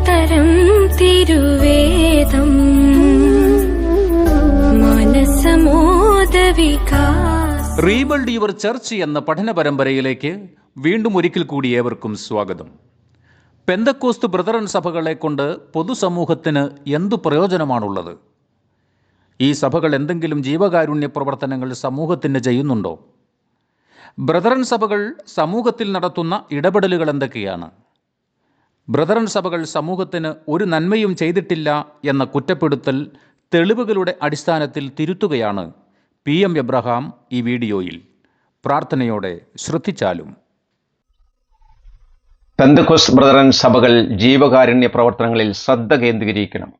തരം തിരുവേദം മനസമോദവികാസ്. Rebuild your church എന്ന പഠന പരമ്പരയിലേക്ക് വീണ്ടും ഒരിക്കൽ കൂടി ഏവർക്കും സ്വാഗതം. പെന്തക്കോസ്ത് ബ്രദറൻ സഭകളെ കൊണ്ട് പൊതുസമൂഹത്തിന് എന്തു പ്രയോജനമാണുള്ളത്? ഈ സഭകൾ എന്തെങ്കിലും ജീവകാരുണ്യ പ്രവർത്തനങ്ങൾ സമൂഹത്തിന് ചെയ്യുന്നുണ്ടോ? ബ്രദറൻ സഭകൾ സമൂഹത്തിൽ നടത്തുന്ന ഇടപെടലുകൾ എന്തൊക്കെയാണ്? ബ്രദറൻ സഭകൾ സമൂഹത്തിന് ഒരു നന്മയും ചെയ്തിട്ടില്ല എന്ന കുറ്റപ്പെടുത്തൽ തെളിവുകളുടെ അടിസ്ഥാനത്തിൽ തിരുത്തുകയാണ് PM എബ്രഹാം ഈ വീഡിയോയിൽ. പ്രാർത്ഥനയോടെ ശ്രദ്ധിച്ചാലും. പെന്തക്കോസ്ത് ബ്രദറൻ സഭകൾ ജീവകാരുണ്യ പ്രവർത്തനങ്ങളിൽ ശ്രദ്ധ കേന്ദ്രീകരിക്കണം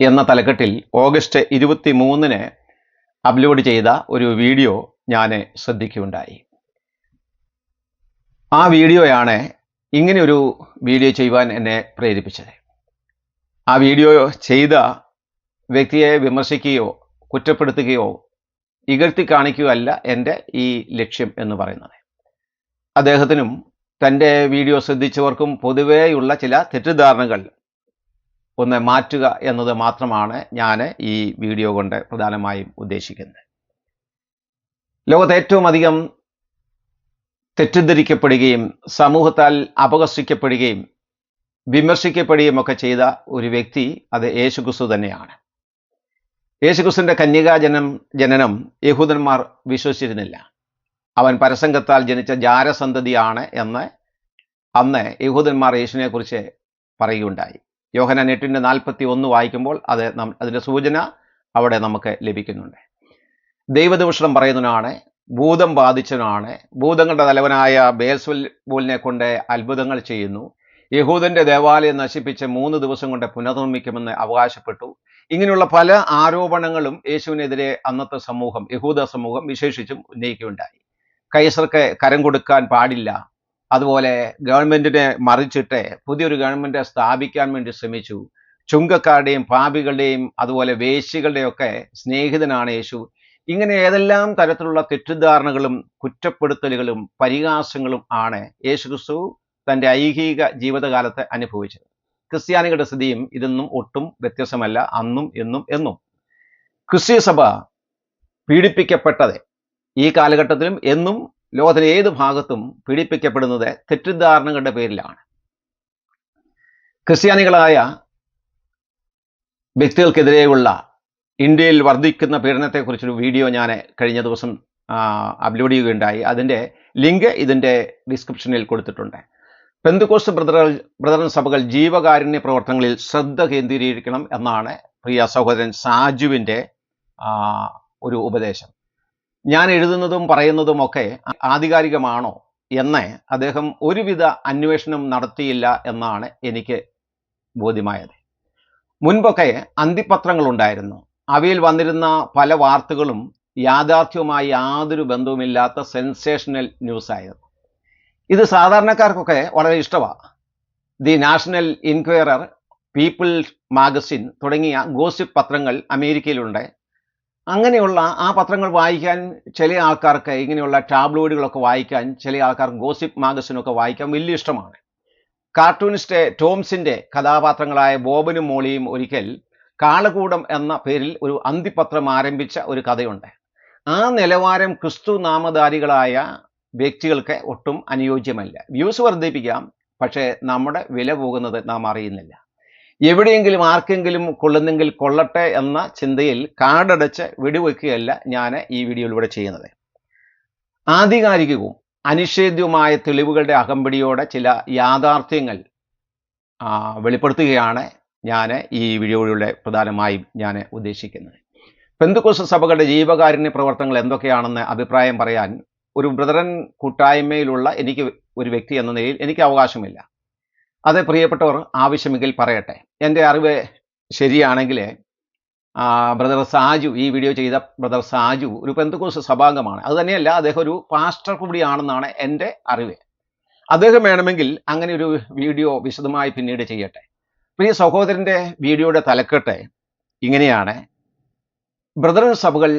എന്ന തലക്കെട്ടിൽ ഓഗസ്റ്റ് 23 അപ്ലോഡ് ചെയ്ത ഒരു വീഡിയോ ഞാൻ ശ്രദ്ധിക്കുകയുണ്ടായി. ആ വീഡിയോയാണ് ഇങ്ങനെയൊരു വീഡിയോ ചെയ്യുവാൻ എന്നെ പ്രേരിപ്പിച്ചത്. ആ വീഡിയോ ചെയ്ത വ്യക്തിയെ വിമർശിക്കുകയോ കുറ്റപ്പെടുത്തുകയോ ഇകഴ്ത്തി കാണിക്കുകയോ അല്ല എൻ്റെ ഈ ലക്ഷ്യം എന്ന് പറയുന്നത്. അദ്ദേഹത്തിനും തൻ്റെ വീഡിയോ ശ്രദ്ധിച്ചവർക്കും പൊതുവേയുള്ള ചില തെറ്റിദ്ധാരണകൾ ഒന്ന് മാറ്റുക എന്നത് മാത്രമാണ് ഞാൻ ഈ വീഡിയോ കൊണ്ട് പ്രധാനമായും ഉദ്ദേശിക്കുന്നത്. ലോകത്ത് ഏറ്റവും അധികം തെറ്റിദ്ധരിക്കപ്പെടുകയും സമൂഹത്താൽ അപകർഷിക്കപ്പെടുകയും വിമർശിക്കപ്പെടുകയും ഒക്കെ ചെയ്ത ഒരു വ്യക്തി അത് യേശുക്രിസ്തു തന്നെയാണ്. യേശുക്രിസ്തുവിൻ്റെ ജനനം യഹൂദന്മാർ വിശ്വസിച്ചിരുന്നില്ല. അവൻ പരസംഗത്താൽ ജനിച്ച ജാരസന്തതിയാണ് എന്ന് അന്ന് യഹൂദന്മാർ യേശുവിനെക്കുറിച്ച് പറയുകയുണ്ടായി. യോഹന്നാൻ 8:41 വായിക്കുമ്പോൾ അതിൻ്റെ സൂചന അവിടെ നമുക്ക് ലഭിക്കുന്നുണ്ട്. ദൈവദൂഷണം പറയുന്നവനാണ്, ഭൂതം ബാധിച്ചവനാണ്, ഭൂതങ്ങളുടെ തലവനായ ബേൽസെബൂലിനെ കൊണ്ട് അത്ഭുതങ്ങൾ ചെയ്യുന്നു, യഹൂദന്റെ ദേവാലയം നശിപ്പിച്ച് 3 ദിവസം കൊണ്ട് പുനർനിർമ്മിക്കുമെന്ന് അവകാശപ്പെട്ടു. ഇങ്ങനെയുള്ള പല ആരോപണങ്ങളും യേശുവിനെതിരെ അന്നത്തെ സമൂഹം, യഹൂദ സമൂഹം വിശേഷിച്ചും ഉന്നയിക്കുകയുണ്ടായി. കൈസർക്ക് കരം കൊടുക്കാൻ പാടില്ല, അതുപോലെ ഗവൺമെന്റിനെ മറിച്ചിട്ട് പുതിയൊരു ഗവൺമെന്റ് സ്ഥാപിക്കാൻ വേണ്ടി ശ്രമിച്ചു. ചുങ്കക്കാരുടെയും പാപികളുടെയും അതുപോലെ വേശ്യകളുടെയും ഒക്കെ സ്നേഹിതനാണ് യേശു. ഇങ്ങനെ ഏതെല്ലാം തരത്തിലുള്ള തെറ്റിദ്ധാരണകളും കുറ്റപ്പെടുത്തലുകളും പരിഹാസങ്ങളും ആണ് യേശുക്രിസ്തു തൻ്റെ ഐഹിക ജീവിതകാലത്ത് അനുഭവിച്ചത്. ക്രിസ്ത്യാനികളുടെ സ്ഥിതിയും ഇതൊന്നും ഒട്ടും വ്യത്യസ്തമല്ല. അന്നും എന്നും ക്രിസ്തീയ സഭ പീഡിപ്പിക്കപ്പെട്ടത് ഈ കാലഘട്ടത്തിലും എന്നും ലോകത്തിലെ ഏത് ഭാഗത്തും പീഡിപ്പിക്കപ്പെടുന്നത് തെറ്റിദ്ധാരണകളുടെ പേരിലാണ്. ക്രിസ്ത്യാനികളായ വ്യക്തികൾക്കെതിരെയുള്ള ഇന്ത്യയിൽ വർദ്ധിക്കുന്ന പീഡനത്തെക്കുറിച്ചൊരു വീഡിയോ ഞാൻ കഴിഞ്ഞ ദിവസം അപ്ലോഡ് ചെയ്യുകയുണ്ടായി. അതിൻ്റെ ലിങ്ക് ഇതിൻ്റെ ഡിസ്ക്രിപ്ഷനിൽ കൊടുത്തിട്ടുണ്ട്. പെന്തക്കോസ്ത് ബ്രദറൻ സഭകൾ ജീവകാരുണ്യ പ്രവർത്തനങ്ങളിൽ ശ്രദ്ധ കേന്ദ്രീകരിക്കണം എന്നാണ് പ്രിയ സഹോദരൻ സാജുവിൻ്റെ ഒരു ഉപദേശം. ഞാൻ എഴുതുന്നതും പറയുന്നതുമൊക്കെ ആധികാരികമാണോ എന്ന് അദ്ദേഹം ഒരുവിധ അന്വേഷണം നടത്തിയില്ല എന്നാണ് എനിക്ക് ബോധ്യമായത്. മുൻപൊക്കെ അന്തിപത്രങ്ങളുണ്ടായിരുന്നു. അവയിൽ വന്നിരുന്ന പല വാർത്തകളും യാഥാർത്ഥ്യവുമായി യാതൊരു ബന്ധവുമില്ലാത്ത സെൻസേഷണൽ ന്യൂസ് ആയിരുന്നു. ഇത് സാധാരണക്കാർക്കൊക്കെ വളരെ ഇഷ്ടമാണ്. ദി നാഷണൽ ഇൻക്വയറർ, പീപ്പിൾ മാഗസിൻ തുടങ്ങിയ ഗോസിപ്പ് പത്രങ്ങൾ അമേരിക്കയിലുണ്ട്. അങ്ങനെയുള്ള ആ പത്രങ്ങൾ വായിക്കാൻ ചില ആൾക്കാർക്ക്, ഇങ്ങനെയുള്ള ടാബ്ലോയിഡുകളൊക്കെ വായിക്കാൻ ചില ആൾക്കാർക്ക് ഗോസിപ്പ് മാഗസിനൊക്കെ വായിക്കാൻ വലിയ ഇഷ്ടമാണ്. കാർട്ടൂണിസ്റ്റ് ടോംസിൻ്റെ കഥാപാത്രങ്ങളായ ബോബനും മോളിയും ഒരിക്കൽ കാളകൂടം എന്ന പേരിൽ ഒരു അന്തിപത്രം ആരംഭിച്ച ഒരു കഥയുണ്ട്. ആ നിലവാരം ക്രിസ്തു നാമധാരികളായ വ്യക്തികൾക്ക് ഒട്ടും അനുയോജ്യമല്ല. വ്യൂസ് വർദ്ധിപ്പിക്കാം, പക്ഷേ നമ്മുടെ വില പോകുന്നത് നാം അറിയുന്നില്ല. എവിടെയെങ്കിലും ആർക്കെങ്കിലും കൊള്ളുന്നെങ്കിൽ കൊള്ളട്ടെ എന്ന ചിന്തയിൽ കാടടച്ച് വെടിവെക്കുകയല്ല ഞാൻ ഈ വീഡിയോയിലൂടെ ചെയ്യുന്നത്. ആധികാരികവും അനിഷേധ്യവുമായ തെളിവുകളുടെ അകമ്പടിയോടെ ചില യാഥാർത്ഥ്യങ്ങൾ വെളിപ്പെടുത്തുകയാണ് ഞാൻ ഈ വീഡിയോയിലൂടെ പ്രധാനമായും ഞാൻ ഉദ്ദേശിക്കുന്നത്. പെന്തക്കോസ്ത് സഭകളുടെ ജീവകാരുണ്യ പ്രവർത്തനങ്ങൾ എന്തൊക്കെയാണെന്ന് അഭിപ്രായം പറയാൻ ഒരു ബ്രദറൻ കൂട്ടായ്മയിലുള്ള ഒരു വ്യക്തി എന്ന നിലയിൽ എനിക്ക് അവകാശമില്ല. അത് പ്രിയപ്പെട്ടവർ ആവശ്യമെങ്കിൽ പറയട്ടെ. എൻ്റെ അറിവ് ശരിയാണെങ്കിൽ ബ്രദർ സാജു, ഈ വീഡിയോ ചെയ്ത ബ്രദർ സാജു ഒരു പെന്തക്കോസ്ത് സഭാംഗമാണ്. അതുതന്നെയല്ല, അദ്ദേഹം ഒരു പാസ്റ്റർ കൂടിയാണെന്നാണ് എൻ്റെ അറിവ്. അദ്ദേഹം വേണമെങ്കിൽ അങ്ങനെ ഒരു വീഡിയോ വിശദമായി പിന്നീട് ചെയ്യട്ടെ. പ്രിയ സഹോദരൻ്റെ വീഡിയോയുടെ തലക്കെട്ട് ഇങ്ങനെയാണ്: ബ്രദറൻ സഭകൾ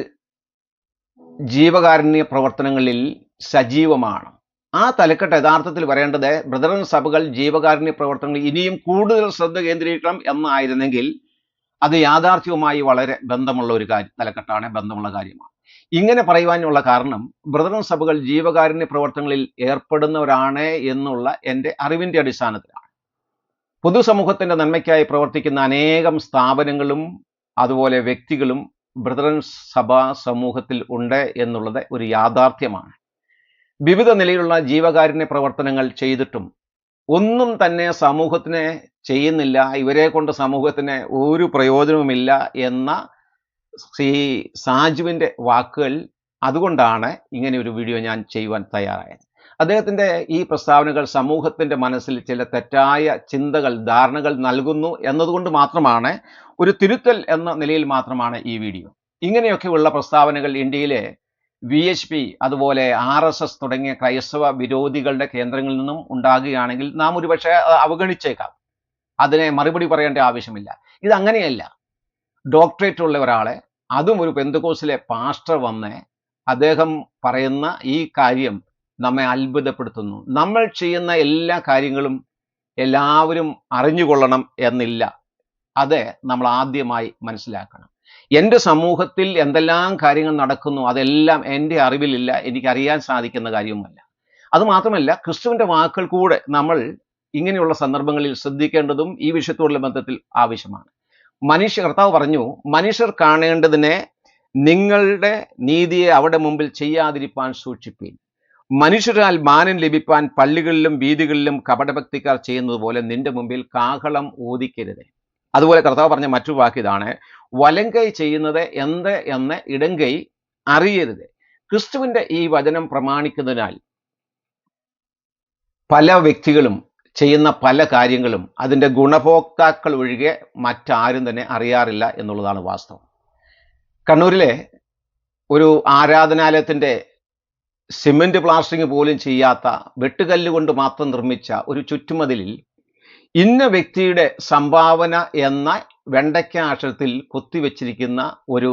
ജീവകാരുണ്യ പ്രവർത്തനങ്ങളിൽ സജീവമാണ് ആ തലക്കെട്ട് യഥാർത്ഥത്തിൽ വരേണ്ടത് ബ്രദറൻ സഭകൾ ജീവകാരുണ്യ പ്രവർത്തനങ്ങൾ ഇനിയും കൂടുതൽ ശ്രദ്ധ കേന്ദ്രീകരിക്കണം എന്നായിരുന്നെങ്കിൽ അത് യാഥാർത്ഥ്യവുമായി വളരെ ബന്ധമുള്ള ഒരു തലക്കെട്ടാണ്, ബന്ധമുള്ള കാര്യമാണ്. ഇങ്ങനെ പറയുവാനുള്ള കാരണം ബ്രദറൻ സഭകൾ ജീവകാരുണ്യ പ്രവർത്തനങ്ങളിൽ ഏർപ്പെടുന്നവരാണ് എന്നുള്ള എൻ്റെ അറിവിൻ്റെ അടിസ്ഥാനത്തിലാണ്. പൊതുസമൂഹത്തിന്റെ നന്മയ്ക്കായി പ്രവർത്തിക്കുന്ന അനേകം സ്ഥാപനങ്ങളും അതുപോലെ വ്യക്തികളും ബ്രദറൻ സഭാ സമൂഹത്തിൽ ഉണ്ട് എന്നുള്ളത് ഒരു യാഥാർത്ഥ്യമാണ്. വിവിധ നിലയിലുള്ള ജീവകാരുണ്യ പ്രവർത്തനങ്ങൾ ചെയ്തിട്ടും ഒന്നും തന്നെ സമൂഹത്തിന് ചെയ്യുന്നില്ല, ഇവരെ കൊണ്ട് സമൂഹത്തിന് ഒരു പ്രയോജനവുമില്ല എന്ന ശ്രീ സാജുവിൻ്റെ വാക്കുകൾ, അതുകൊണ്ടാണ് ഇങ്ങനെ ഒരു വീഡിയോ ഞാൻ ചെയ്യുവാൻ തയ്യാറായത്. അദ്ദേഹത്തിൻ്റെ ഈ പ്രസ്താവനകൾ സമൂഹത്തിൻ്റെ മനസ്സിൽ ചില തെറ്റായ ചിന്തകൾ, ധാരണകൾ നൽകുന്നു എന്നതുകൊണ്ട് മാത്രമാണ്, ഒരു തിരുത്തൽ എന്ന നിലയിൽ മാത്രമാണ് ഈ വീഡിയോ. ഇങ്ങനെയൊക്കെയുള്ള പ്രസ്താവനകൾ ഇന്ത്യയിലെ VHP അതുപോലെ RSS തുടങ്ങിയ ക്രൈസ്തവ വിരോധികളുടെ കേന്ദ്രങ്ങളിൽ നിന്നും ഉണ്ടാകുകയാണെങ്കിൽ നാം ഒരുപക്ഷെ അവഗണിച്ചേക്കാം, അതിനെ മറുപടി പറയേണ്ട ആവശ്യമില്ല. ഇതങ്ങനെയല്ല. ഡോക്ടറേറ്റ് ഉള്ള ഒരാളെ, അതും ഒരു പെന്തക്കോസ്തിലെ പാസ്റ്റർ വന്ന് അദ്ദേഹം പറയുന്ന ഈ കാര്യം നമ്മെ അത്ഭുതപ്പെടുത്തുന്നു. നമ്മൾ ചെയ്യുന്ന എല്ലാ കാര്യങ്ങളും എല്ലാവരും അറിഞ്ഞുകൊള്ളണം എന്നില്ല. അത് നമ്മൾ ആദ്യമായി മനസ്സിലാക്കണം. എൻ്റെ സമൂഹത്തിൽ എന്തെല്ലാം കാര്യങ്ങൾ നടക്കുന്നു അതെല്ലാം എൻ്റെ അറിവിലില്ല, എനിക്കറിയാൻ സാധിക്കുന്ന കാര്യവുമല്ല. അതുമാത്രമല്ല, ക്രിസ്തുവിൻ്റെ വാക്കുകൾ കൂടെ നമ്മൾ ഇങ്ങനെയുള്ള സന്ദർഭങ്ങളിൽ ശ്രദ്ധിക്കേണ്ടതും ഈ വിഷയത്തോടുള്ള ബന്ധത്തിൽ ആവശ്യമാണ്. കർത്താവ് പറഞ്ഞു, മനുഷ്യർ കാണേണ്ടതിനെ നിങ്ങളുടെ നീതിയെ അവിടെ മുമ്പിൽ ചെയ്യാതിരിപ്പാൻ സൂക്ഷിപ്പീൻ. മനുഷ്യരാൽ മാനം ലഭിപ്പാൻ പള്ളികളിലും വീതികളിലും കപടഭക്തിക്കാർ ചെയ്യുന്നത് പോലെ നിന്റെ മുമ്പിൽ കാഹളം ഊതിക്കരുത്. അതുപോലെ കർത്താവ് പറഞ്ഞ മറ്റൊരു വാക്കിതാണ്, വലങ്കൈ ചെയ്യുന്നത് എന്ത് എന്ന് ഇടങ്കൈ അറിയരുത്. ക്രിസ്തുവിൻ്റെ ഈ വചനം പ്രമാണിക്കുന്നതിനാൽ പല വ്യക്തികളും ചെയ്യുന്ന പല കാര്യങ്ങളും അതിൻ്റെ ഗുണഭോക്താക്കൾ ഒഴികെ മറ്റാരും തന്നെ അറിയാറില്ല എന്നുള്ളതാണ് വാസ്തവം. കണ്ണൂരിലെ ഒരു ആരാധനാലയത്തിൻ്റെ സിമൻറ്റ് പ്ലാസ്റ്ററിങ് പോലും ചെയ്യാത്ത വെട്ടുകല്ലുകൊണ്ട് മാത്രം നിർമ്മിച്ച ഒരു ചുറ്റുമതിലിൽ ഇന്ന വ്യക്തിയുടെ സംഭാവന എന്ന വെണ്ടയ്ക്ക അക്ഷരത്തിൽ കൊത്തിവെച്ചിരിക്കുന്ന ഒരു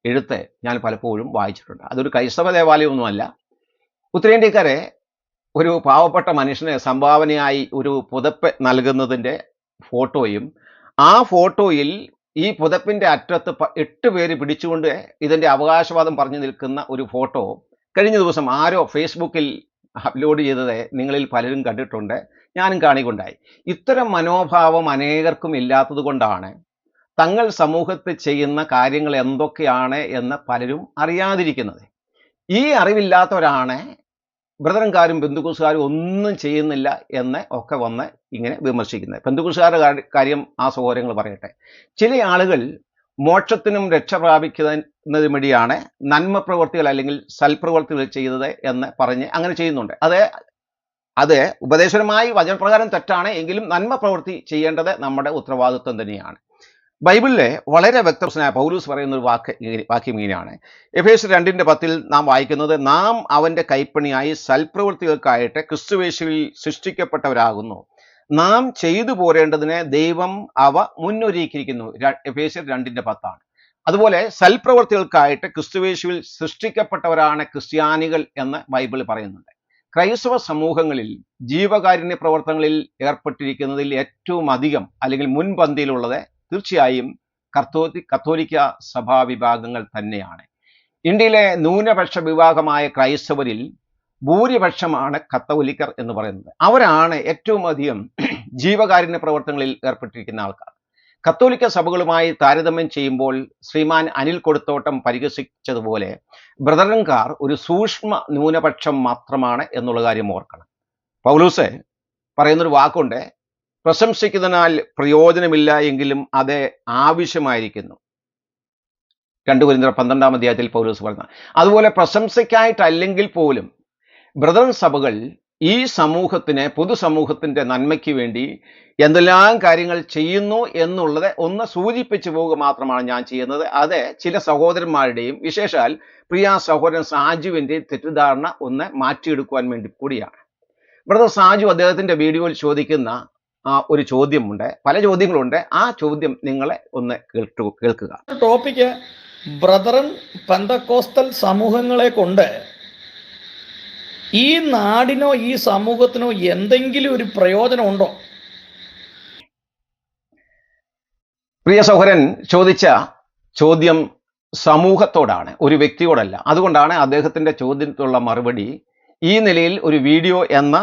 എഴുത്ത് ഞാൻ പലപ്പോഴും വായിച്ചിട്ടുണ്ട്. അതൊരു ക്രൈസ്തവ ദേവാലയമൊന്നുമല്ല. ഉത്തരേന്ത്യക്കാരെ ഒരു പാവപ്പെട്ട മനുഷ്യന് സംഭാവനയായി ഒരു പുതപ്പ് നൽകുന്നതിൻ്റെ ഫോട്ടോയും, ആ ഫോട്ടോയിൽ ഈ പുതപ്പിൻ്റെ അറ്റത്ത് 8 പേര് പിടിച്ചുകൊണ്ട് ഇതിൻ്റെ അവകാശവാദം പറഞ്ഞു നിൽക്കുന്ന ഒരു ഫോട്ടോ കഴിഞ്ഞ ദിവസം ആരോ ഫേസ്ബുക്കിൽ അപ്ലോഡ് ചെയ്തത് നിങ്ങളിൽ പലരും കണ്ടിട്ടുണ്ട്, ഞാനും കാണിക്കൊണ്ടായി. ഇത്തരം മനോഭാവം അനേകർക്കും ഇല്ലാത്തത് കൊണ്ടാണ് തങ്ങൾ സമൂഹത്തിൽ ചെയ്യുന്ന കാര്യങ്ങൾ എന്തൊക്കെയാണ് എന്ന് പലരും അറിയാതിരിക്കുന്നത്. ഈ അറിവില്ലാത്തവരാണ് ബ്രദറൻകാരും പെന്തക്കോസ്തുകാരും ഒന്നും ചെയ്യുന്നില്ല എന്ന് ഒക്കെ വന്ന് ഇങ്ങനെ വിമർശിക്കുന്നത്. പെന്തക്കോസ്തുകാരുടെ കാര്യം ആ സഹോദരങ്ങൾ പറയട്ടെ. ചില ആളുകൾ മോക്ഷത്തിനും രക്ഷ പ്രാപിക്കുന്നതിനും വേണ്ടിയാണ് നന്മ പ്രവർത്തികൾ അല്ലെങ്കിൽ സൽപ്രവർത്തികൾ ചെയ്തത് എന്ന് പറഞ്ഞ് അങ്ങനെ ചെയ്യുന്നുണ്ട്. അത് ഉപദേശപരമായി വചനപ്രകാരം തെറ്റാണ്, എങ്കിലും നന്മ പ്രവൃത്തി ചെയ്യേണ്ടത് നമ്മുടെ ഉത്തരവാദിത്വം തന്നെയാണ്. ബൈബിളിലെ വളരെ വ്യക്തമായ പൗലൂസ് പറയുന്ന ഒരു വാക്യം ഇങ്ങനെയാണ്. എഫേസ്യർ 2:10 നാം വായിക്കുന്നത്, നാം അവൻ്റെ കൈപ്പണിയായി സൽപ്രവൃത്തികൾക്കായിട്ട് ക്രിസ്തുയേശുവിൽ സൃഷ്ടിക്കപ്പെട്ടവരാകുന്നു, നാം ചെയ്തു പോരേണ്ടതിന് ദൈവം അവ മുന്നൊരുക്കിയിരിക്കുന്നു. എഫേസ്യർ 2:10. അതുപോലെ സൽപ്രവൃത്തികൾക്കായിട്ട് ക്രിസ്തുയേശുവിൽ സൃഷ്ടിക്കപ്പെട്ടവരാണ് ക്രിസ്ത്യാനികൾ എന്ന് ബൈബിൾ പറയുന്നുണ്ട്. ക്രൈസ്തവ സമൂഹങ്ങളിൽ ജീവകാരുണ്യ പ്രവർത്തനങ്ങളിൽ ഏർപ്പെട്ടിരിക്കുന്നതിൽ ഏറ്റവും അധികം അല്ലെങ്കിൽ മുൻപന്തിയിലുള്ളത് തീർച്ചയായും കത്തോലിക്ക സഭാ വിഭാഗങ്ങൾ തന്നെയാണ്. ഇന്ത്യയിലെ ന്യൂനപക്ഷ വിഭാഗമായ ക്രൈസ്തവരിൽ ഭൂരിപക്ഷമാണ് കത്തോലിക്കർ എന്ന് പറയുന്നത്. അവരാണ് ഏറ്റവും അധികം ജീവകാരുണ്യ പ്രവർത്തനങ്ങളിൽ ഏർപ്പെട്ടിരിക്കുന്ന ആൾക്കാർ. കത്തോലിക്ക സഭകളുമായി താരതമ്യം ചെയ്യുമ്പോൾ ശ്രീമാൻ അനിൽ കൊടുത്തോട്ടം പരിഹസിച്ചതുപോലെ ബ്രദറൻകാർ ഒരു സൂക്ഷ്മ ന്യൂനപക്ഷം മാത്രമാണ് എന്നുള്ള കാര്യം ഓർക്കണം. പൗലൂസ് പറയുന്നൊരു വാക്കുണ്ട്, പ്രശംസിക്കുന്നതിനാൽ പ്രയോജനമില്ല എങ്കിലും അത് ആവശ്യമായിരിക്കുന്നു. 2 കൊരിന്ത്യർ 12-ാം അധ്യായത്തിൽ പൗലോസ് പറയുന്നത്. അതുപോലെ പ്രശംസയ്ക്കായിട്ടല്ലെങ്കിൽ പോലും ബ്രദറൻ സഭകൾ ഈ സമൂഹത്തിന്, പൊതുസമൂഹത്തിൻ്റെ നന്മയ്ക്ക് വേണ്ടി എന്തെല്ലാം കാര്യങ്ങൾ ചെയ്യുന്നു എന്നുള്ളത് ഒന്ന് സൂചിപ്പിച്ചു പോവുക മാത്രമാണ് ഞാൻ ചെയ്യുന്നത്. അത് ചില സഹോദരന്മാരുടെയും വിശേഷാൽ പ്രിയ സഹോദരൻ സാജുവിൻ്റെയും തെറ്റിദ്ധാരണ ഒന്ന് മാറ്റിയെടുക്കുവാൻ വേണ്ടി കൂടിയാണ്. ബ്രദർ സാജു അദ്ദേഹത്തിൻ്റെ വീഡിയോയിൽ ചോദിക്കുന്ന ഒരു ചോദ്യമുണ്ട്, പല ചോദ്യങ്ങളുണ്ട്. ആ ചോദ്യം നിങ്ങളെ ഒന്ന് കേൾക്കുക. ടോപ്പിക്ക് ബ്രദറൻ പെന്തക്കോസ്തൽ സമൂഹങ്ങളെ കൊണ്ട് ഈ നാടിനോ ഈ സമൂഹത്തിനോ എന്തെങ്കിലും ഒരു പ്രയോജനം ഉണ്ടോ? പ്രിയ സഹോദരൻ ചോദിച്ച ചോദ്യം സമൂഹത്തോടാണ്, ഒരു വ്യക്തിയോടല്ല. അതുകൊണ്ടാണ് അദ്ദേഹത്തിൻ്റെ ചോദ്യത്തിനുള്ള മറുപടി ഈ നിലയിൽ ഒരു വീഡിയോ എന്ന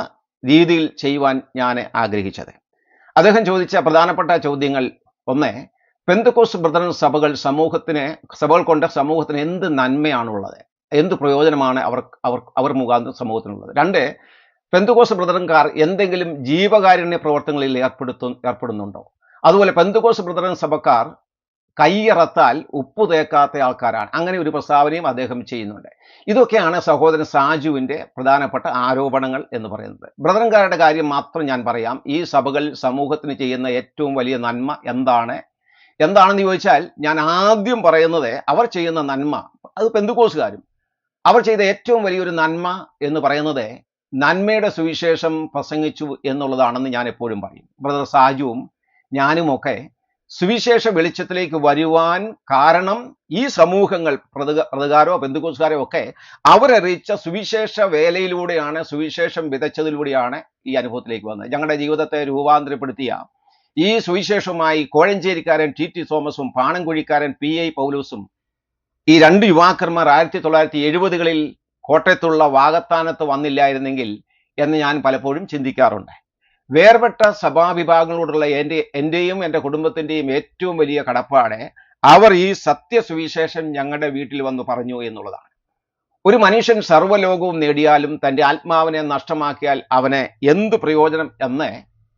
രീതിയിൽ ചെയ്യുവാൻ ഞാൻ ആഗ്രഹിച്ചത്. അദ്ദേഹം ചോദിച്ച പ്രധാനപ്പെട്ട ചോദ്യങ്ങൾ: ഒന്ന്, പെന്തക്കോസ്ത് ബ്രദറൻ സഭകൾ കൊണ്ട് സമൂഹത്തിന് എന്ത് നന്മയാണുള്ളത്, എന്ത് പ്രയോജനമാണ് അവർ മുഖാന്തരം സമൂഹത്തിനുള്ളത്? രണ്ട്, പെന്തക്കോസ്ത് ബ്രദറൻകാർ എന്തെങ്കിലും ജീവകാരുണ്യ പ്രവർത്തനങ്ങളിൽ ഏർപ്പെടുന്നുണ്ടോ? അതുപോലെ പെന്തക്കോസ്ത് ബ്രദറൻ സഭക്കാർ കയ്യറത്താൽ ഉപ്പു തേക്കാത്ത ആൾക്കാരാണ്. അങ്ങനെ ഒരു പ്രസ്താവനയും അദ്ദേഹം ചെയ്യുന്നുണ്ട്. ഇതൊക്കെയാണ് സഹോദരൻ സാജുവിൻ്റെ പ്രധാനപ്പെട്ട ആരോപണങ്ങൾ എന്ന് പറയുന്നത്. ബ്രദറൻകാരുടെ കാര്യം മാത്രം ഞാൻ പറയാം. ഈ സഭകൾ സമൂഹത്തിന് ചെയ്യുന്ന ഏറ്റവും വലിയ നന്മ എന്താണെന്ന് ചോദിച്ചാൽ, ഞാൻ ആദ്യം പറയുന്നത് അവർ ചെയ്യുന്ന നന്മ, അത് പെന്തക്കോസ്തുകാരും അവർ ചെയ്ത ഏറ്റവും വലിയൊരു നന്മ എന്ന് പറയുന്നത് നന്മയുടെ സുവിശേഷം പ്രസംഗിച്ചു എന്നുള്ളതാണെന്ന് ഞാൻ എപ്പോഴും പറയും. ബ്രദർ സാജുവും ഞാനുമൊക്കെ സുവിശേഷ വെളിച്ചത്തിലേക്ക് വരുവാൻ കാരണം ഈ സമൂഹങ്ങൾ, പ്രതികാരോ പെന്തക്കോസ്തുകാരോ ഒക്കെ അവരറിയിച്ച സുവിശേഷ വേലയിലൂടെയാണ്, സുവിശേഷം വിതച്ചതിലൂടെയാണ് ഈ അനുഭവത്തിലേക്ക് വന്നത്. ഞങ്ങളുടെ ജീവിതത്തെ രൂപാന്തരപ്പെടുത്തിയ ഈ സുവിശേഷവുമായി കോഴഞ്ചേരിക്കാരൻ ടി തോമസും പാണൻകുഴിക്കാരൻ PI പൗലൂസും, ഈ രണ്ട് യുവാക്കന്മാർ 1970-കളിൽ കോട്ടയത്തുള്ള വാകത്താനത്ത് വന്നില്ലായിരുന്നെങ്കിൽ എന്ന് ഞാൻ പലപ്പോഴും ചിന്തിക്കാറുണ്ട്. വേർപെട്ട സഭാവിഭാഗങ്ങളോടുള്ള എൻ്റെയും എൻ്റെ കുടുംബത്തിൻ്റെയും ഏറ്റവും വലിയ കടപ്പാട് അവർ ഈ സത്യസുവിശേഷം ഞങ്ങളുടെ വീട്ടിൽ വന്ന് പറഞ്ഞു എന്നുള്ളതാണ്. ഒരു മനുഷ്യൻ സർവ്വലോകവും നേടിയാലും തൻ്റെ ആത്മാവിനെ നഷ്ടമാക്കിയാൽ അവന് എന്ത് പ്രയോജനം എന്ന്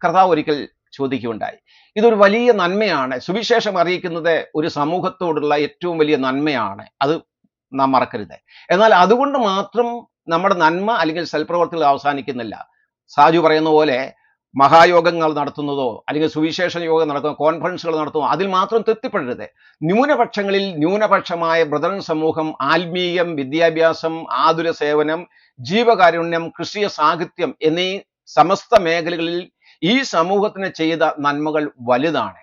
കർത്താവ് ഒരിക്കൽ ചോദിക്കുകയുണ്ടായി. ഇതൊരു വലിയ നന്മയാണ്. സുവിശേഷം അറിയിക്കുന്നത് ഒരു സമൂഹത്തോടുള്ള ഏറ്റവും വലിയ നന്മയാണ്. അത് നാം മറക്കരുത്. എന്നാൽ അതുകൊണ്ട് മാത്രം നമ്മുടെ നന്മ അല്ലെങ്കിൽ സൽപ്രവർത്തികൾ അവസാനിക്കുന്നില്ല. സാജു പറയുന്ന പോലെ മഹായോഗങ്ങൾ നടത്തുന്നതോ അല്ലെങ്കിൽ സുവിശേഷ യോഗം നടത്തുന്ന കോൺഫറൻസുകൾ നടത്തുന്നതോ അതിൽ മാത്രം തൃപ്തിപ്പെടരുത്. ന്യൂനപക്ഷങ്ങളിൽ ന്യൂനപക്ഷമായ ബ്രദറൻ സമൂഹം ആത്മീയം, വിദ്യാഭ്യാസം, ആതുര സേവനം, ജീവകാരുണ്യം, ക്രിസ്തീയ സാഹിത്യം എന്നീ സമസ്ത മേഖലകളിൽ ഈ സമൂഹത്തിന് ചെയ്ത നന്മകൾ വലുതാണ്.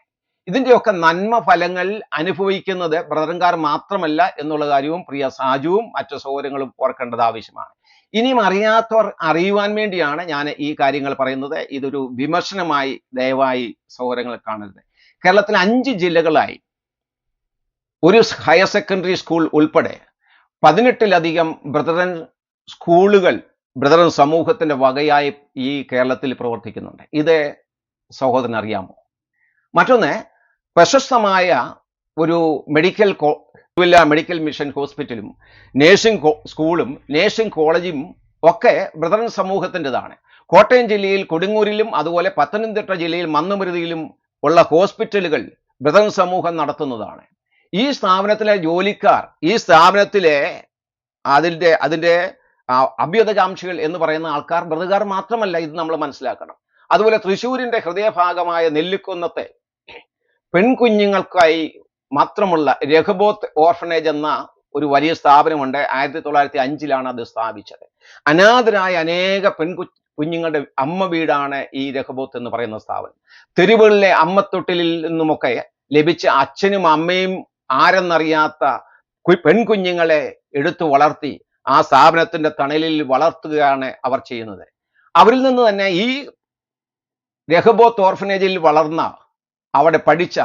ഇതിൻ്റെയൊക്കെ നന്മ ഫലങ്ങൾ അനുഭവിക്കുന്നത് ബ്രദറൻകാർ മാത്രമല്ല എന്നുള്ള കാര്യവും പ്രിയ സാജുവും മറ്റു സഹോദരങ്ങളും ഓർക്കേണ്ടത് ആവശ്യമാണ്. ഇനിയും അറിയാത്തവർ അറിയുവാൻ വേണ്ടിയാണ് ഞാൻ ഈ കാര്യങ്ങൾ പറയുന്നത്. ഇതൊരു വിമർശനമായി ദയവായി സഹോദരങ്ങൾ കാണരുത്. കേരളത്തിൽ 5 ജില്ലകളായി ഒരു ഹയർ സെക്കൻഡറി സ്കൂൾ ഉൾപ്പെടെ 18-ലധികം ബ്രദറൻ സ്കൂളുകൾ ബ്രദറൻ സമൂഹത്തിൻ്റെ വകയായി ഈ കേരളത്തിൽ പ്രവർത്തിക്കുന്നുണ്ട്. ഇത് സഹോദരൻ അറിയാമോ? മറ്റൊന്ന്, പ്രശസ്തമായ ഒരു മെഡിക്കൽ മിഷൻ ഹോസ്പിറ്റലും നേഴ്സിംഗ് സ്കൂളും നേഴ്സിംഗ് കോളേജും ഒക്കെ ബ്രദറൻ സമൂഹത്തിൻ്റെതാണ്. കോട്ടയം ജില്ലയിൽ കൊടുങ്ങൂരിലും അതുപോലെ പത്തനംതിട്ട ജില്ലയിൽ മന്നുമരുതിയിലും ഉള്ള ഹോസ്പിറ്റലുകൾ ബ്രദറൻ സമൂഹം നടത്തുന്നതാണ്. ഈ സ്ഥാപനത്തിലെ ജോലിക്കാർ, ഈ സ്ഥാപനത്തിലെ അതിൻ്റെ അഭ്യുദകാംക്ഷികൾ എന്ന് പറയുന്ന ആൾക്കാർ ബ്രദറുകാർ മാത്രമല്ല. ഇത് നമ്മൾ മനസ്സിലാക്കണം. അതുപോലെ തൃശ്ശൂരിൻ്റെ ഹൃദയഭാഗമായ നെല്ലിക്കുന്നത്തെ പെൺകുഞ്ഞുങ്ങൾക്കായി മാത്രമുള്ള രഹബോത്ത് ഓർഫനേജ് എന്ന ഒരു വലിയ സ്ഥാപനമുണ്ട്. 1905-ലാണ് അത് സ്ഥാപിച്ചത്. അനാഥരായ അനേക കുഞ്ഞുങ്ങളുടെ അമ്മ വീടാണ് ഈ രഹബോത്ത് എന്ന് പറയുന്ന സ്ഥാപനം. തെരുവുകളിലെ അമ്മത്തൊട്ടിലിൽ നിന്നുമൊക്കെ ലഭിച്ച അച്ഛനും അമ്മയും ആരെന്നറിയാത്ത പെൺകുഞ്ഞുങ്ങളെ എടുത്തു വളർത്തി ആ സ്ഥാപനത്തിന്റെ തണലിൽ വളർത്തുകയാണ് അവർ ചെയ്യുന്നത്. അവരിൽ നിന്ന് തന്നെ ഈ രഹബോത്ത് ഓർഫനേജിൽ വളർന്ന, അവിടെ പഠിച്ച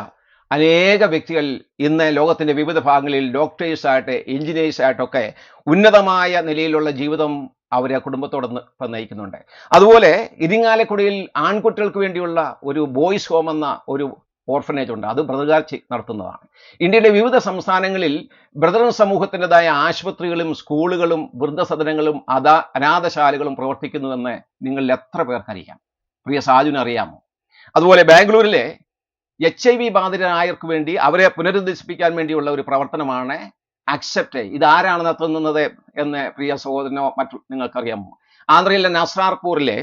അനേക വ്യക്തികൾ ഇന്ന് ലോകത്തിൻ്റെ വിവിധ ഭാഗങ്ങളിൽ ഡോക്ടേഴ്സായിട്ട്, എഞ്ചിനീയേഴ്സായിട്ടൊക്കെ ഉന്നതമായ നിലയിലുള്ള ജീവിതം അവരെ കുടുംബത്തോടൊപ്പം നയിക്കുന്നുണ്ട്. അതുപോലെ ഇരിങ്ങാലക്കുടയിൽ ആൺകുട്ടികൾക്ക് വേണ്ടിയുള്ള ഒരു ബോയ്സ് ഹോം എന്ന ഒരു ഓർഫനേജ് ഉണ്ട്. അത് ബ്രദറുകാർ നടത്തുന്നതാണ്. ഇന്ത്യയിലെ വിവിധ സംസ്ഥാനങ്ങളിൽ ബ്രദറൻ സമൂഹത്തിൻ്റെതായ ആശുപത്രികളും സ്കൂളുകളും വൃദ്ധസദനങ്ങളും അനാഥശാലകളും പ്രവർത്തിക്കുന്നുവെന്ന് നിങ്ങളിൽ എത്ര പേർക്കറിയാം? പ്രിയ സാജുവിന് അറിയാമോ? അതുപോലെ ബാംഗ്ലൂരിലെ HIV ബാധിതരായവർക്ക് വേണ്ടി അവരെ പുനരുദ്ധരിപ്പിക്കാൻ വേണ്ടിയുള്ള ഒരു പ്രവർത്തനമാണ് അക്സെപ്റ്റ്. ഇതാരാണ് നടത്തുന്നത് എന്ന് പ്രിയ സഹോദരനോ മറ്റു നിങ്ങൾക്കറിയാമോ? ആന്ധ്രയിലെ നസാർപൂരിലെ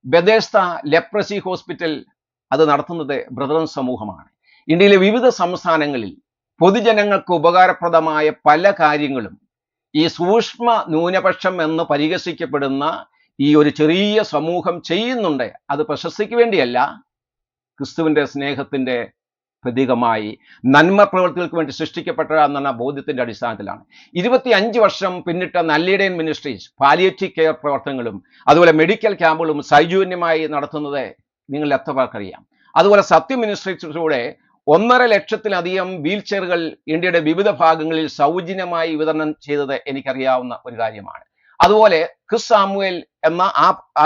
ബെദേസ്ത ലെപ്രസി ഹോസ്പിറ്റൽ അത് നടത്തുന്നത് ബ്രദറൻ സമൂഹമാണ്. ഇന്ത്യയിലെ വിവിധ സംസ്ഥാനങ്ങളിൽ പൊതുജനങ്ങൾക്ക് ഉപകാരപ്രദമായ പല കാര്യങ്ങളും ഈ സൂക്ഷ്മ ന്യൂനപക്ഷം എന്ന് പരിഹസിക്കപ്പെടുന്ന ഈ ഒരു ചെറിയ സമൂഹം ചെയ്യുന്നുണ്ട്. അത് പ്രശസ്തിക്ക് വേണ്ടിയല്ല, ക്രിസ്തുവിൻ്റെ സ്നേഹത്തിൻ്റെ പ്രതീകമായി നന്മ പ്രവൃത്തികൾക്ക് വേണ്ടി സൃഷ്ടിക്കപ്പെട്ടതെന്ന ബോധ്യത്തിന്റെ അടിസ്ഥാനത്തിലാണ് 25 വർഷം പിന്നിട്ട നല്ലിടയൻ മിനിസ്ട്രീസ് പാലിയേറ്റീവ് കെയർ പ്രവർത്തനങ്ങളും അതുപോലെ മെഡിക്കൽ ക്യാമ്പുകളും സൗജന്യമായി നടത്തുന്നത് നിങ്ങൾ എത്ര പേർക്കറിയാം. അതുപോലെ സത്യം മിനിസ്ട്രീസിലൂടെ 1.5 ലക്ഷത്തിലധികം വീൽ ചെയറുകൾ ഇന്ത്യയുടെ വിവിധ ഭാഗങ്ങളിൽ സൗജന്യമായി വിതരണം ചെയ്തത് എനിക്കറിയാവുന്ന ഒരു കാര്യമാണ്. അതുപോലെ ക്രിസ് സാമുവേൽ എന്ന ആ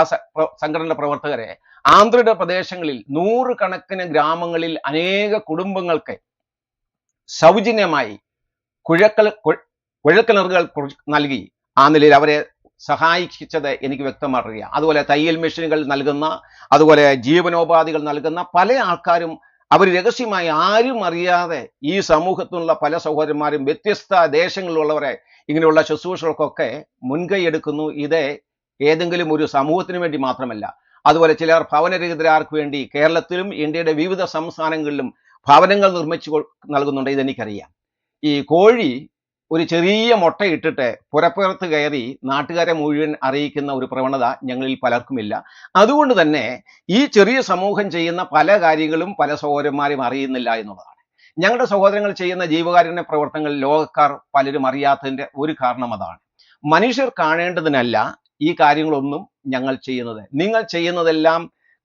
സംഘടനയുടെ പ്രവർത്തകരെ ആന്ധ്രയുടെ പ്രദേശങ്ങളിൽ 100 കണക്കിന് ഗ്രാമങ്ങളിൽ അനേക കുടുംബങ്ങൾക്ക് സൗജന്യമായി കുഴൽക്കിണറുകൾ നൽകി ആ നിലയിൽ അവരെ സഹായിച്ചത് എനിക്ക് വ്യക്തമായിട്ടറിയാം. അതുപോലെ തയ്യൽ മെഷീനുകൾ നൽകുന്ന, അതുപോലെ ജീവനോപാധികൾ നൽകുന്ന പല ആൾക്കാരും അവർ രഹസ്യമായി ആരും അറിയാതെ ഈ സമൂഹത്തിലുള്ള പല സഹോദരന്മാരും വ്യത്യസ്ത ദേശങ്ങളിലുള്ളവരെ ഇങ്ങനെയുള്ള ശുശ്രൂഷകൾക്കൊക്കെ മുൻകൈ എടുക്കുന്നു. ഇത് ഏതെങ്കിലും ഒരു സമൂഹത്തിന് വേണ്ടി മാത്രമല്ല. അതുപോലെ ചിലർ ഭവനരഹിതരാർക്ക് വേണ്ടി കേരളത്തിലും ഇന്ത്യയുടെ വിവിധ സംസ്ഥാനങ്ങളിലും ഭവനങ്ങൾ നിർമ്മിച്ചു നൽകുന്നുണ്ട്. ഇതെനിക്കറിയാം. ഈ കോഴി ഒരു ചെറിയ മുട്ടയിട്ടിട്ട് പുറപ്പുറത്ത് കയറി നാട്ടുകാരെ മുഴുവൻ അറിയിക്കുന്ന ഒരു പ്രവണത ഞങ്ങളിൽ പലർക്കുമില്ല. അതുകൊണ്ട് തന്നെ ഈ ചെറിയ സമൂഹം ചെയ്യുന്ന പല കാര്യങ്ങളും പല സഹോദരന്മാരും അറിയുന്നില്ല എന്നുള്ളതാണ്. ഞങ്ങളുടെ സഹോദരങ്ങൾ ചെയ്യുന്ന ജീവകാരുണ്യ പ്രവർത്തനങ്ങൾ ലോകക്കാർ പലരും അറിയാത്തതിൻ്റെ ഒരു കാരണം അതാണ്. മനുഷ്യർ കാണേണ്ടതിനല്ല ഈ കാര്യങ്ങളൊന്നും ഞങ്ങൾ ചെയ്യുന്നത്. നിങ്ങൾ ചെയ്യുന്നതെല്ലാം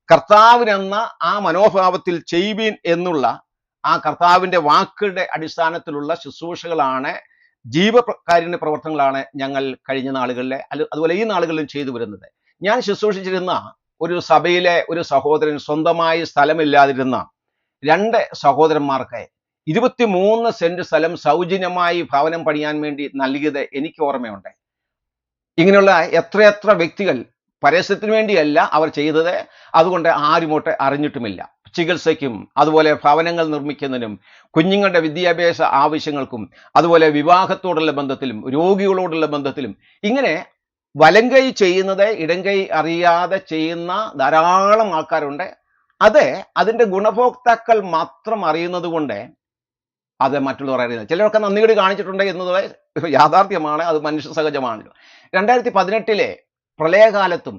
കർത്താവിനെന്ന ആ മനോഭാവത്തിൽ ചെയ്യുവീൻ എന്നുള്ള ആ കർത്താവിൻ്റെ വാക്കുകളുടെ അടിസ്ഥാനത്തിലുള്ള ശുശ്രൂഷകളാണ്, ജീവകാരുണ്യ പ്രവർത്തനങ്ങളാണ് ഞങ്ങൾ കഴിഞ്ഞ നാളുകളിലെ അതുപോലെ ഈ നാളുകളിലും ചെയ്തു വരുന്നത്. ഞാൻ ശുശ്രൂഷിച്ചിരുന്ന ഒരു സഭയിലെ ഒരു സഹോദരൻ സ്വന്തമായി സ്ഥലമില്ലാതിരുന്ന 2 സഹോദരന്മാർക്ക് 23 സെന്റ് സ്ഥലം സൗജന്യമായി ഭവനം പണിയാൻ വേണ്ടി നൽകിയത് എനിക്ക് ഓർമ്മയുണ്ട്. ഇങ്ങനെയുള്ള എത്രയെത്ര വ്യക്തികൾ പരസ്യത്തിന് വേണ്ടിയല്ല അവർ ചെയ്തത്, അതുകൊണ്ട് ആരുമോട്ട് അറിഞ്ഞിട്ടുമില്ല. ചികിത്സയ്ക്കും അതുപോലെ ഭവനങ്ങൾ നിർമ്മിക്കുന്നതിനും കുഞ്ഞുങ്ങളുടെ വിദ്യാഭ്യാസ ആവശ്യങ്ങൾക്കും അതുപോലെ വിവാഹത്തോടുള്ള ബന്ധത്തിലും രോഗികളോടുള്ള ബന്ധത്തിലും ഇങ്ങനെ വലങ്കൈ ചെയ്യുന്നത് ഇടങ്കൈ അറിയാതെ ചെയ്യുന്ന ധാരാളം ആൾക്കാരുണ്ട്. അത് അതിൻ്റെ ഗുണഭോക്താക്കൾ മാത്രം അറിയുന്നത് കൊണ്ട് അത് മറ്റുള്ളവർ അറിയുന്നത്. ചിലരൊക്കെ നന്ദികേട് കാണിച്ചിട്ടുണ്ട് എന്നത് യാഥാർത്ഥ്യമാണ്, അത് മനുഷ്യ സഹജമാണല്ലോ. 2018 പ്രളയകാലത്തും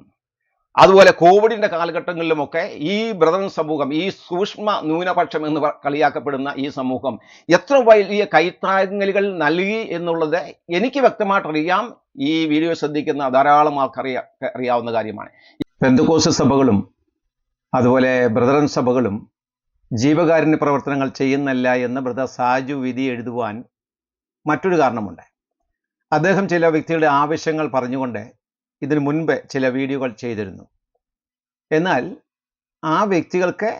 അതുപോലെ കോവിഡിൻ്റെ കാലഘട്ടങ്ങളിലുമൊക്കെ ഈ ബ്രദറൻ സമൂഹം, ഈ സൂക്ഷ്മ ന്യൂനപക്ഷം എന്ന് കളിയാക്കപ്പെടുന്ന ഈ സമൂഹം എത്ര വലിയ കൈത്താങ്ങലുകൾ നൽകി എന്നുള്ളത് എനിക്ക് വ്യക്തമായിട്ടറിയാം. ഈ വീഡിയോ ശ്രദ്ധിക്കുന്ന ധാരാളം അറിയാവുന്ന കാര്യമാണ്. പെന്തക്കോസ്ത് സഭകളും അതുപോലെ ബ്രദറൻ സഭകളും ജീവകാരുണ്യ പ്രവർത്തനങ്ങൾ ചെയ്യുന്നില്ല എന്ന് ബ്രദർ സാജു വിധി എഴുതുവാൻ മറ്റൊരു കാരണമുണ്ട്. അദ്ദേഹം ചില വ്യക്തികളുടെ ആവശ്യങ്ങൾ പറഞ്ഞുകൊണ്ട് ഇതിനു മുൻപ് ചില വീഡിയോകൾ ചെയ്തിരുന്നു. എന്നാൽ ആ വ്യക്തികൾക്ക്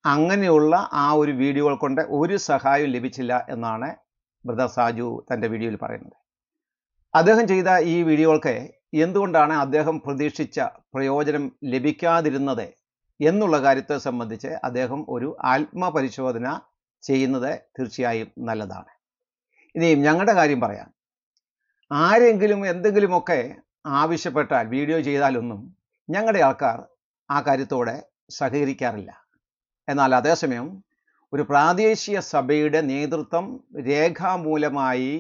അങ്ങനെയുള്ള ആ ഒരു വീഡിയോകൾ കൊണ്ട് ഒരു സഹായവും ലഭിച്ചില്ല എന്നാണ് ബ്രദർ സാജു തൻ്റെ വീഡിയോയിൽ പറയുന്നത്. അദ്ദേഹം ചെയ്ത ഈ വീഡിയോകൾക്ക് എന്തുകൊണ്ടാണ് അദ്ദേഹം പ്രതീക്ഷിച്ച പ്രയോജനം ലഭിക്കാതിരുന്നത് എന്നുള്ള കാര്യത്തെ സംബന്ധിച്ച് അദ്ദേഹം ഒരു ആത്മപരിശോധന ചെയ്യുന്നത് തീർച്ചയായും നല്ലതാണ്. ഇനിയും ഞങ്ങളുടെ കാര്യം പറയാം. ആരെങ്കിലും എന്തെങ്കിലുമൊക്കെ ആവശ്യപ്പെട്ടാൽ വീഡിയോ ചെയ്താലൊന്നും ഞങ്ങളുടെ ആൾക്കാർ ആ കാര്യത്തോടെ സഹകരിക്കാറില്ല. എന്നാൽ അതേസമയം ഒരു പ്രാദേശിക സഭയുടെ നേതൃത്വം രേഖാമൂലമായി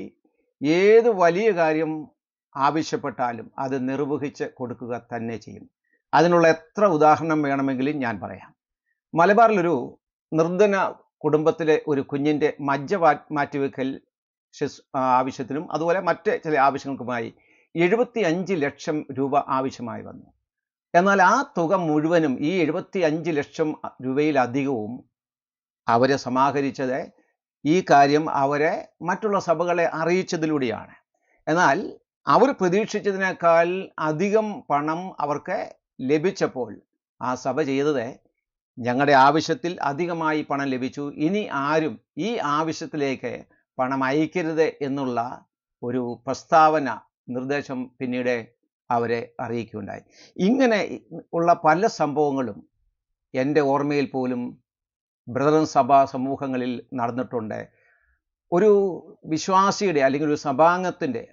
ഏത് വലിയ കാര്യം ആവശ്യപ്പെട്ടാലും അത് നിർവഹിച്ച് കൊടുക്കുക തന്നെ ചെയ്യും. അതിനുള്ള എത്ര ഉദാഹരണം വേണമെങ്കിലും ഞാൻ പറയാം. മലബാറിലൊരു നിർധന കുടുംബത്തിലെ ഒരു കുഞ്ഞിൻ്റെ മജ്ജ മാറ്റിവെക്കൽ ആവശ്യത്തിനും അതുപോലെ മറ്റ് ചില ആവശ്യങ്ങൾക്കുമായി 75 ലക്ഷം രൂപ ആവശ്യമായി വന്നു. എന്നാൽ ആ തുക മുഴുവനും, ഈ 75 ലക്ഷം രൂപയിലധികവും അവരെ സമാഹരിച്ചത് ഈ കാര്യം അവരെ മറ്റുള്ള സഭകളെ അറിയിച്ചതിലൂടെയാണ്. എന്നാൽ അവർ പ്രതീക്ഷിച്ചതിനേക്കാൾ അധികം പണം അവർക്ക് ലഭിച്ചപ്പോൾ ആ സഭ ചെയ്തത്, ഞങ്ങളുടെ ആവശ്യത്തിൽ അധികമായി പണം ലഭിച്ചു, ഇനി ആരും ഈ ആവശ്യത്തിലേക്ക് പണം അയക്കരുത് എന്നുള്ള ഒരു പ്രസ്താവന, നിർദ്ദേശം പിന്നീട് അവരെ അറിയിക്കുകയുണ്ടായി. ഇങ്ങനെ ഉള്ള പല സംഭവങ്ങളും എൻ്റെ ഓർമ്മയിൽ പോലും ബ്രദറൻ സഭാ സമൂഹങ്ങളിൽ നടന്നിട്ടുണ്ട്. ഒരു വിശ്വാസിയുടെ അല്ലെങ്കിൽ ഒരു സഭാംഗത്തിൻ്റെ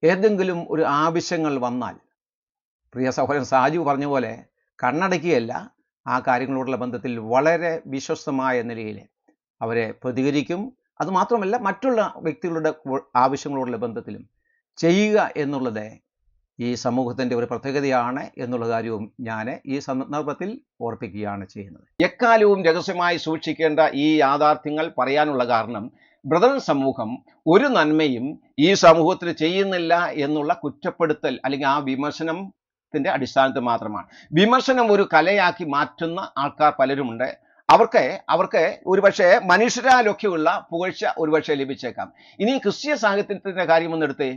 ഏതെങ്കിലും ഒരു ആവശ്യങ്ങൾ വന്നാൽ, പ്രിയ സഹോദരൻ സാജു പറഞ്ഞ പോലെ കണ്ണടക്കുകയല്ല, ആ കാര്യങ്ങളോടുള്ള ബന്ധത്തിൽ വളരെ വിശ്വസ്തമായ നിലയിൽ അവരെ പ്രതികരിക്കും. അതുമാത്രമല്ല, മറ്റുള്ള വ്യക്തികളുടെ ആവശ്യങ്ങളോടുള്ള ബന്ധത്തിലും ചെയ്യുക എന്നുള്ളത് ഈ സമൂഹത്തിൻ്റെ ഒരു പ്രത്യേകതയാണ് എന്നുള്ള കാര്യവും ഞാൻ ഈ സന്ദർഭത്തിൽ ഓർപ്പിക്കുകയാണ് ചെയ്യുന്നത്. എക്കാലവും രഹസ്യമായി സൂക്ഷിക്കേണ്ട ഈ യാഥാർത്ഥ്യങ്ങൾ പറയാനുള്ള കാരണം ബ്രദറൻ സമൂഹം ഒരു നന്മയും ഈ സമൂഹത്തിൽ ചെയ്യുന്നില്ല എന്നുള്ള കുറ്റപ്പെടുത്തൽ അല്ലെങ്കിൽ ആ വിമർശനത്തിൻ്റെ അടിസ്ഥാനത്തിൽ മാത്രമാണ്. വിമർശനം ഒരു കലയാക്കി മാറ്റുന്ന ആൾക്കാർ പലരുമുണ്ട്. അവർക്ക് ഒരുപക്ഷെ മനുഷ്യരാലൊക്കെയുള്ള പുകഴ്ച ഒരുപക്ഷെ ലഭിച്ചേക്കാം. ഇനി ക്രിസ്തീയ സാഹിത്യത്തിൻ്റെ കാര്യം ഒന്നെടുത്തേ.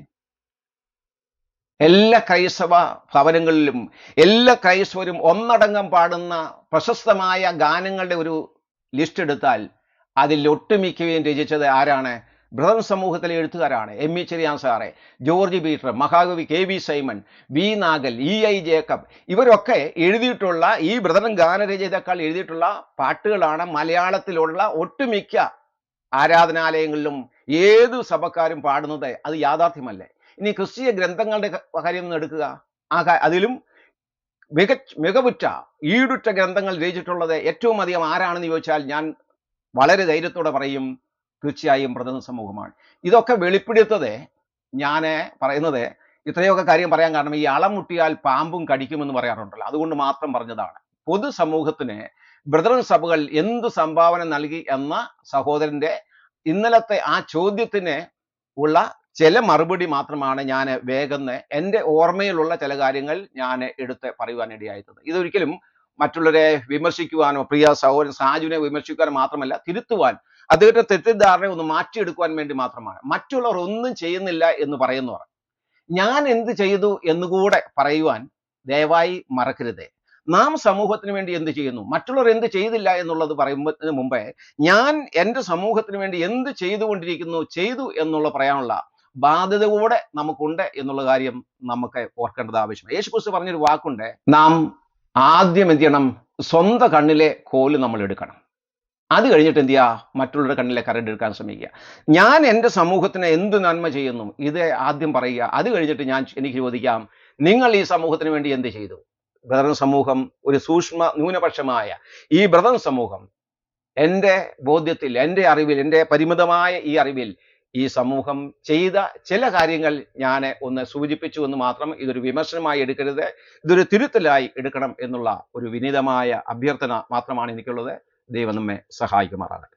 എല്ലാ ക്രൈസ്തവ ഭവനങ്ങളിലും എല്ലാ ക്രൈസ്തവരും ഒന്നടങ്കം പാടുന്ന പ്രശസ്തമായ ഗാനങ്ങളുടെ ഒരു ലിസ്റ്റ് എടുത്താൽ അതിൽ ഒട്ടുമിക്കവയും രചിച്ചത് ആരാണ്? ബ്രദറൻ സമൂഹത്തിലെ എഴുത്തുകാരാണ്. എം ഇ ചെറിയാൻ സാറെ, ജോർജ് പീറ്റർ, മഹാകവി KV Simon, V Nagal, EI Jacob, ഇവരൊക്കെ എഴുതിയിട്ടുള്ള ഈ ബ്രദറൻ ഗാനരചയിതാക്കൾ എഴുതിയിട്ടുള്ള പാട്ടുകളാണ് മലയാളത്തിലുള്ള ഒട്ടുമിക്ക ആരാധനാലയങ്ങളിലും ഏത് സഭക്കാരും പാടുന്നത്. അത് യാഥാർത്ഥ്യമല്ലേ? ഇനി ക്രിസ്തീയ ഗ്രന്ഥങ്ങളുടെ കാര്യം ഒന്ന് എടുക്കുക. അതിലും മികവുറ്റ ഈടുറ്റ ഗ്രന്ഥങ്ങൾ രചിച്ചിട്ടുള്ളത് ഏറ്റവും അധികം ആരാണെന്ന് ചോദിച്ചാൽ ഞാൻ വളരെ ധൈര്യത്തോടെ പറയും, തീർച്ചയായും ബ്രദറൻ സമൂഹമാണ്. ഇതൊക്കെ വെളിപ്പെടുത്തത് ഞാൻ പറയുന്നത് ഇത്രയൊക്കെ കാര്യം പറയാൻ കാരണം ഈ അളം മുട്ടിയാൽ പാമ്പും കടിക്കുമെന്ന് പറയാറുണ്ടല്ലോ, അതുകൊണ്ട് മാത്രം പറഞ്ഞതാണ്. പൊതുസമൂഹത്തിന് ബ്രദറൻ സഭകൾ എന്ത് സംഭാവന നൽകി എന്ന സഹോദരൻ്റെ ഇന്നലത്തെ ആ ചോദ്യത്തിന് ഉള്ള ചില മറുപടി മാത്രമാണ് ഞാൻ വേഗം എൻ്റെ ഓർമ്മയിലുള്ള ചില കാര്യങ്ങൾ ഞാൻ എടുത്ത് പറയുവാനിടയായത്. ഇതൊരിക്കലും മറ്റുള്ളവരെ വിമർശിക്കുവാനോ പ്രിയ സഹോദരൻ സാജുവിനെ വിമർശിക്കുവാനോ മാത്രമല്ല, തിരുത്തുവാൻ, അദ്ദേഹത്തെ തെറ്റിദ്ധാരണ ഒന്ന് മാറ്റിയെടുക്കുവാൻ വേണ്ടി മാത്രമാണ്. മറ്റുള്ളവർ ഒന്നും ചെയ്യുന്നില്ല എന്ന് പറയുന്നവർ ഞാൻ എന്ത് ചെയ്തു എന്നുകൂടെ പറയുവാൻ ദയവായി മറക്കരുത്. നാം സമൂഹത്തിന് വേണ്ടി എന്ത് ചെയ്യുന്നു, മറ്റുള്ളവർ എന്ത് ചെയ്തില്ല എന്നുള്ളത് പറയുന്നതിന് മുമ്പേ ഞാൻ എൻ്റെ സമൂഹത്തിന് വേണ്ടി എന്ത് ചെയ്തു എന്നുള്ള പറയാനുള്ള ബാധ്യത കൂടെ നമുക്കുണ്ട് എന്നുള്ള കാര്യം നമുക്ക് ഓർക്കേണ്ടത് ആവശ്യമാണ്. യേശുക്രിസ്തു പറഞ്ഞൊരു വാക്കുണ്ട്, നാം ആദ്യം എന്ത് ചെയ്യണം? സ്വന്തം കണ്ണിലെ കോല് നമ്മൾ എടുക്കണം. അത് കഴിഞ്ഞിട്ട് എന്ത് ചെയ്യുക? മറ്റുള്ളവരുടെ കണ്ണിലെ കരടെടുക്കാൻ ശ്രമിക്കുക. ഞാൻ എൻ്റെ സമൂഹത്തിന് എന്ത് നന്മ ചെയ്യുന്നു ഇത് ആദ്യം പറയുക. അത് കഴിഞ്ഞിട്ട് എനിക്ക് ചോദിക്കാം, നിങ്ങൾ ഈ സമൂഹത്തിന് വേണ്ടി എന്ത് ചെയ്തു? ബ്രദറൻ സമൂഹം ഒരു സൂക്ഷ്മ ന്യൂനപക്ഷമായ ഈ ബ്രദറൻ സമൂഹം എൻ്റെ ബോധ്യത്തിൽ, എൻ്റെ അറിവിൽ, എൻ്റെ പരിമിതമായ ഈ അറിവിൽ ഈ സമൂഹം ചെയ്ത ചില കാര്യങ്ങൾ ഞാൻ ഒന്ന് സൂചിപ്പിച്ചു എന്ന് മാത്രം. ഇതൊരു വിമർശനമായി എടുക്കരുത്, ഇതൊരു തിരുത്തലായി എടുക്കണം എന്നുള്ള ഒരു വിനീതമായ അഭ്യർത്ഥന മാത്രമാണ് എനിക്കുള്ളത്. ദൈവം നമ്മെ സഹായിക്കുമാറാകട്ടെ.